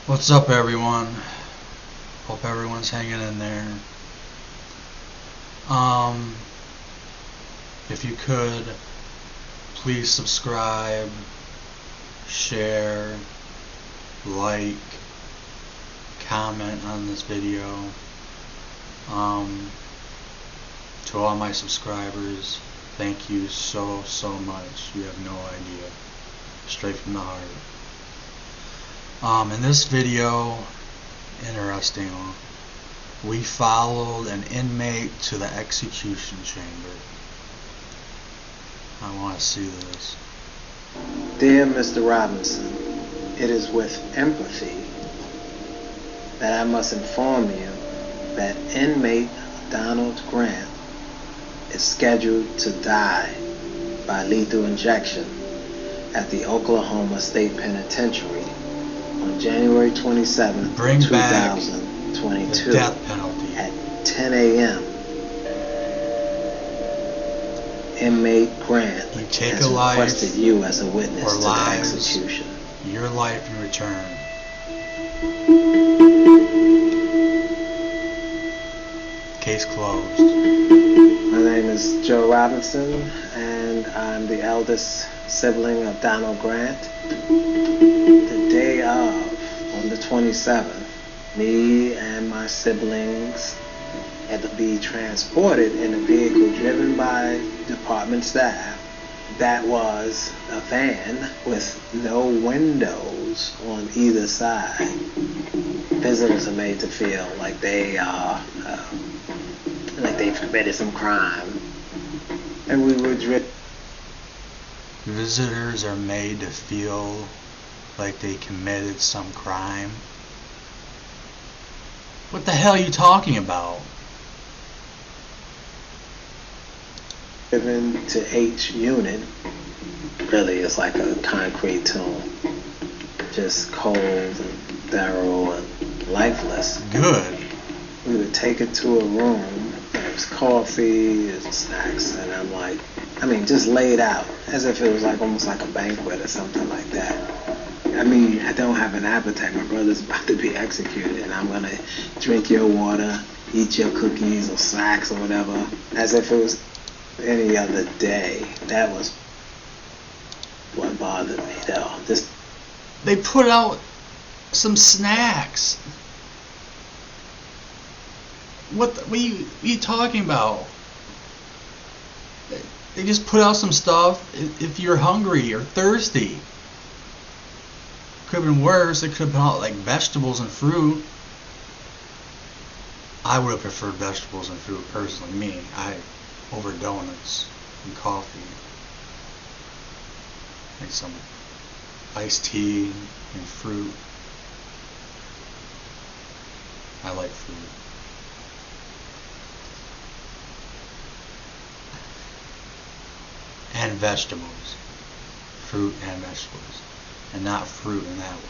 What's up, everyone? Hope everyone's hanging in there. If you could, please subscribe, share, like, comment on this video. To all my subscribers, thank you so much. You have no idea. Straight from the heart. In this video, interesting, we followed an inmate to the execution chamber. I want to see this. Dear Mr. Robinson, it is with empathy that I must inform you that inmate Donald Grant is scheduled to die by lethal injection at the Oklahoma State Penitentiary on January 27, Bring back 2022 the death penalty at 10 a.m. Inmate Grant You take has a life requested you as a witness or to the lives, execution. your life in return. Case closed. My name is Joe Robinson, and I'm the eldest sibling of Donald Grant. The day of, on the 27th, me and my siblings had to be transported in a vehicle driven by department staff. That was a van with no windows on either side. Visitors are made to feel like they've committed some crime, and we were driven. Visitors are made to feel like they committed some crime. What the hell are you talking about? Driven to H unit. Really, it's like a concrete tomb, just cold and thorough and lifeless. Good. We would take it to a room. There was coffee, there was snacks, and I'm like, just laid out as if it was like almost like a banquet or something like that. I don't have an appetite. My brother's about to be executed, and I'm gonna drink your water, eat your cookies or snacks or whatever, as if it was any other day. That was what bothered me, though. They put out some snacks. What are you talking about? They just put out some stuff if you're hungry or thirsty. Could have been worse. They could have put out like vegetables and fruit. I would have preferred vegetables and fruit personally. Me, over donuts and coffee. Like some iced tea and fruit. I like fruit. And vegetables. Fruit and vegetables. And not fruit in that way.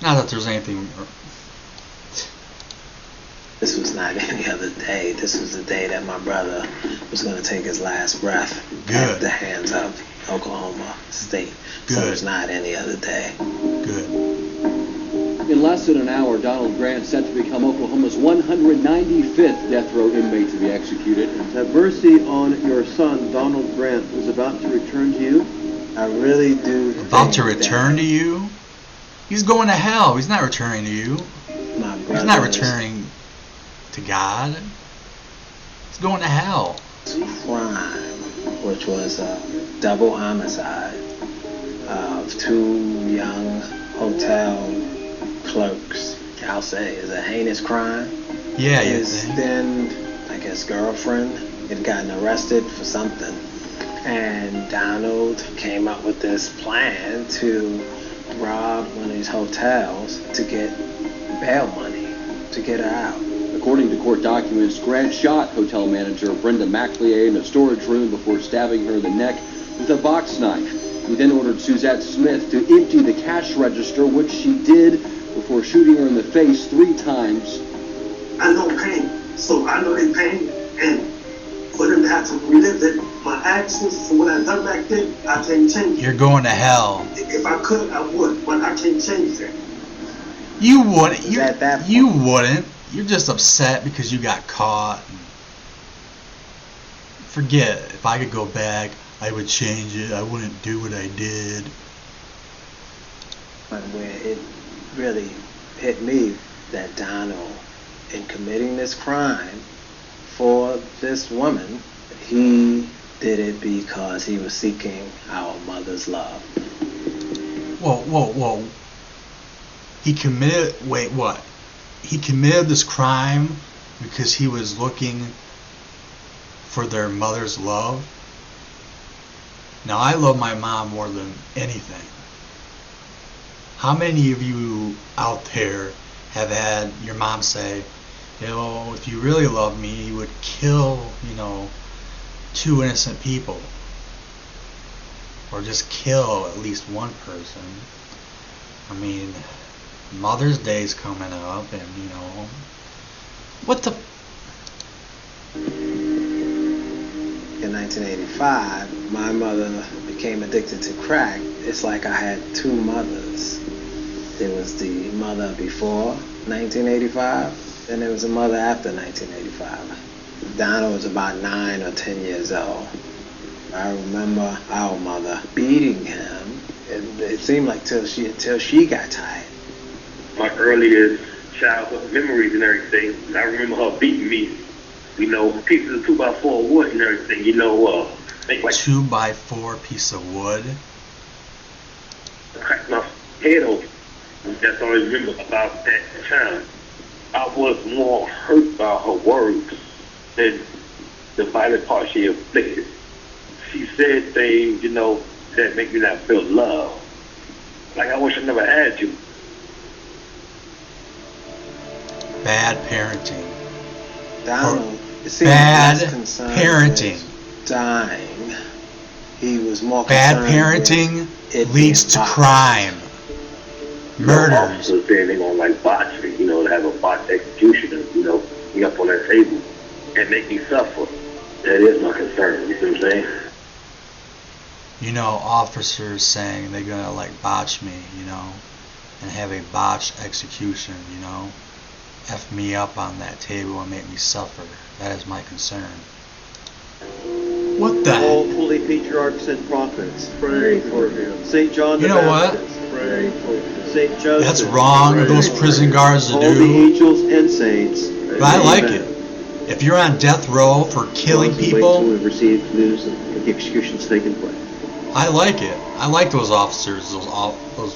Not that there's anything. This was not any other day. This was the day that my brother was going to take his last breath at the hands of Oklahoma State. Good. So it's not any other day. Good. In less than an hour, Donald Grant set to become Oklahoma's 195th death row inmate to be executed. Have mercy on your son, Donald Grant, is about to return to you. I really do. About to return to you? He's going to hell. He's not returning to you. He's not returning to God. He's going to hell. Crime, which was a double homicide of two young hotel clerks. I'll say is a heinous crime. Yeah, His then, I guess, girlfriend had gotten arrested for something, and Donald came up with this plan to rob one of these hotels to get bail money to get her out. According to court documents, Grant shot hotel manager Brenda McLeay in a storage room before stabbing her in the neck with a box knife. He then ordered Suzette Smith to empty the cash register, which she did before shooting her in the face 3 times. I know pain, so I know they pain, and for them to have to relive it, my actions for what I done back then, I can't change. You're going to hell. If I could, I would, but I can't change that. You wouldn't. Is that that You point? wouldn't. You're just upset because you got caught. Forget. If I could go back, I would change it. I wouldn't do what I did. But where it really hit me that Donald, in committing this crime for this woman, he did it because he was seeking our mother's love. Whoa. He committed. Wait, what? He committed this crime because he was looking for their mother's love. Now, I love my mom more than anything. How many of you out there have had your mom say, if you really love me, you would kill, 2 innocent people? Or just kill at least one person? I mean, Mother's Day's coming up, and, what the... In 1985, my mother became addicted to crack. It's like I had 2 mothers. There was the mother before 1985, and there was a mother after 1985. Donna was about 9 or 10 years old. I remember our mother beating him, and it seemed like till she got tired. My earliest childhood memories and everything, I remember her beating me, pieces of 2x4 wood and everything, make like 2x4 piece of wood. crack my head open. That's all I remember about that time. I was more hurt by her words than the violent part she inflicted. She said things, that make me not feel love. Like I wish I never had you. Bad parenting. Donald, it seemed Bad less concerned parenting. with dying. He was more Bad concerned parenting with it leads being to botched. crime. Murders. Officers saying they're gonna botch me, to have a botched execution, be up on that table and make me suffer. That is my concern. You see what I'm saying? Officers saying they're gonna botch me, and have a botched execution, F me up on that table and make me suffer. That is my concern. What the All heck? holy patriarchs and prophets, pray for him. St. John the You know what? Baptist, pray for him. St. Joseph, That's wrong of those prison guards to all the do, angels and saints. but I like Amen. it. If you're on death row for killing Wait till people, we've received news that the execution's taken place. I like it. I like those officers, those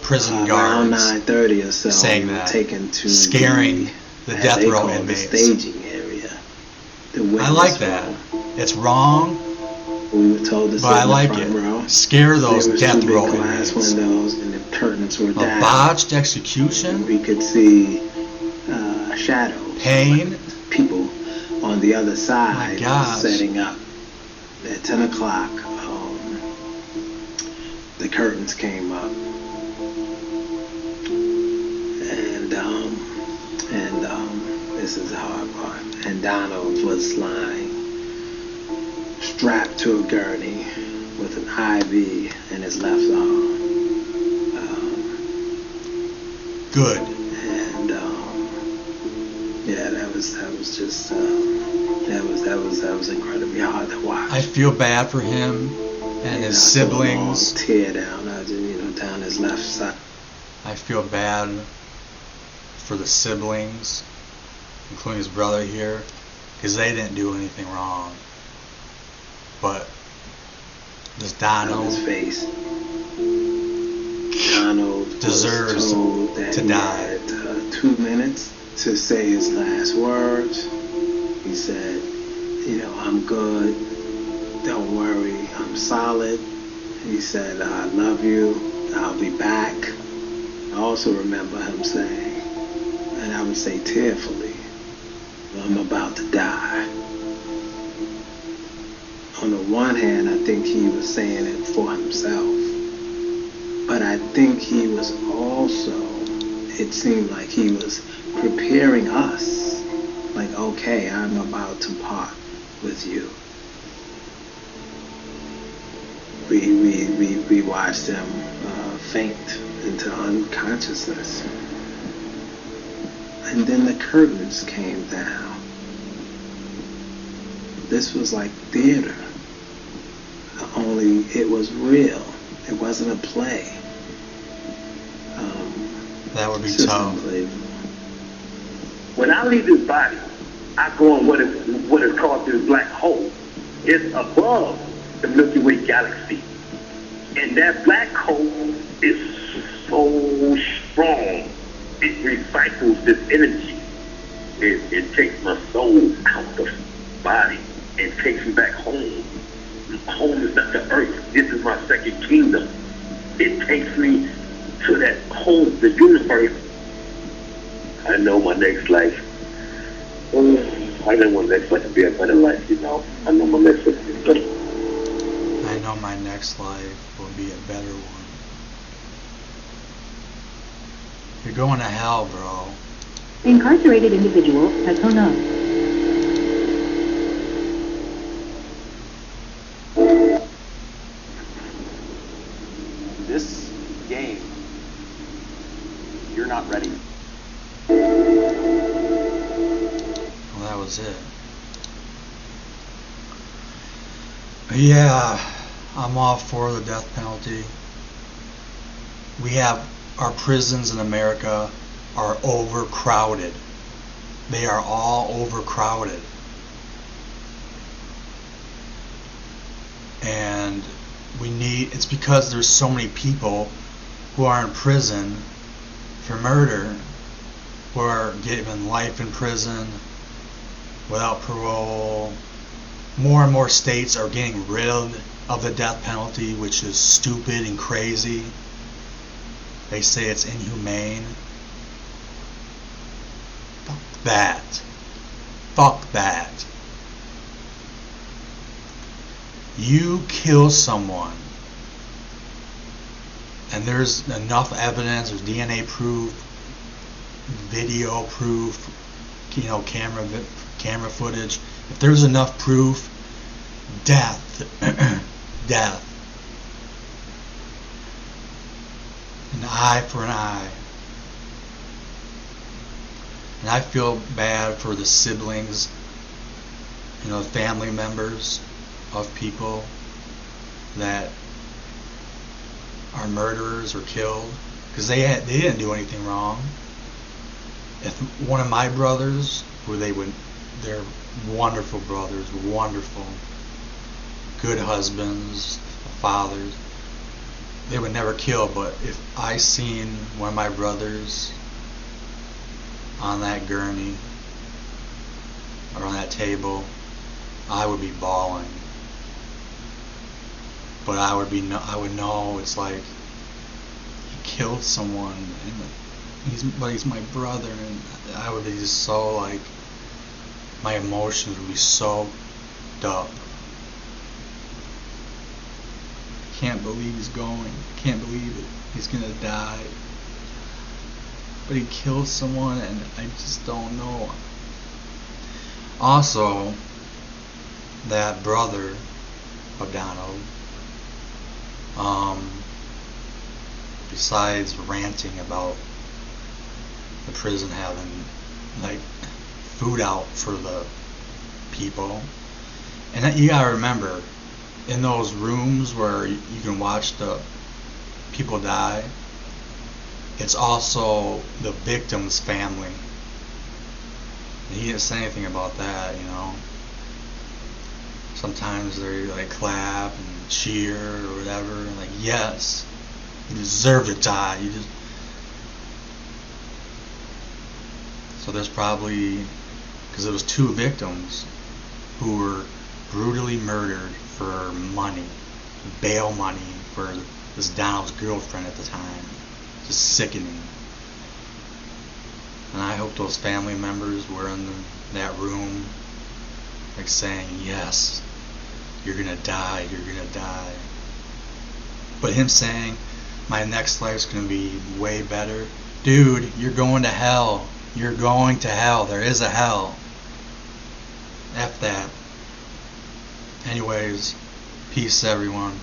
prison Around guards 9:30 or so, saying we were that, taken to scaring the as death they row call inmates. the staging area. The I witness like that. room. It's wrong, We were told to sit but I in the like front it. row. Scare those there was death 2 big row glass inmates. windows, and the curtains were A down. botched And execution, we could see shadows. pain. People on the other side gosh. setting up. At 10 o'clock, the curtains came up. And this is the hard part. And Donald was lying, strapped to a gurney with an IV in his left arm. Good. And yeah, that was just that was incredibly hard to watch. I feel bad for him and his siblings. A long tear down, down his left side. I feel bad for the siblings, including his brother here, because they didn't do anything wrong. But this On Donald his face. Donald deserves was told that to he die. had 2 minutes to say his last words. He said, I'm good. Don't worry. I'm solid. He said, I love you. I'll be back. I also remember him saying, and I would say tearfully, I'm about to die. On the one hand, I think he was saying it for himself. But I think he was also, it seemed like he was preparing us. Like, okay, I'm about to part with you. we watched him faint into unconsciousness. And then the curtains came down. This was like theater, only it was real. It wasn't a play. That would be It's just tough. unbelievable. When I leave this body, I go in what is called this black hole. It's above the Milky Way galaxy. And that black hole is so strong, it recycles this energy. It takes my soul out of the body and takes me back home. Home is not the earth. This is my second kingdom. It takes me to that home, the universe. I know my next life. I know my next life to be a better life, you know. I know my next life to be better. I know my next life will be a better one. You're going to hell, bro. The incarcerated individual has hung up. This game, you're not ready. Well, that was it. Yeah, I'm all for the death penalty. We have our prisons in America are overcrowded. They are all overcrowded. And it's because there's so many people who are in prison for murder, who are given life in prison without parole. More and more states are getting rid of the death penalty, which is stupid and crazy. They say it's inhumane. Fuck that. Fuck that. You kill someone, and there's enough evidence, there's DNA proof, video proof, camera footage. If there's enough proof, death. Death. An eye for an eye. And I feel bad for the siblings, family members of people that are murderers or killed, because they didn't do anything wrong. If one of my brothers, they're wonderful brothers, wonderful, good husbands, fathers, they would never kill. But if I seen one of my brothers on that gurney or on that table, I would be bawling. But I would know it's like he killed someone, but he's my brother, and I would be just so like, my emotions would be so up. I can't believe he's going. I can't believe it. He's gonna die. But he killed someone, and I just don't know. Also, that brother of Donald, besides ranting about the prison having like food out for the people, and you gotta remember, in those rooms where you can watch the people die, it's also the victim's family. And he didn't say anything about that, Sometimes they like clap and cheer or whatever, and like, yes, you deserve to die. So there's probably, because it was 2 victims who were brutally murdered for money, bail money for this Donald's girlfriend at the time. Just sickening. And I hope those family members were in that room, like saying, yes, you're gonna die, you're gonna die. But him saying, my next life's gonna be way better. Dude, you're going to hell. You're going to hell. There is a hell. F that. Anyways, peace everyone.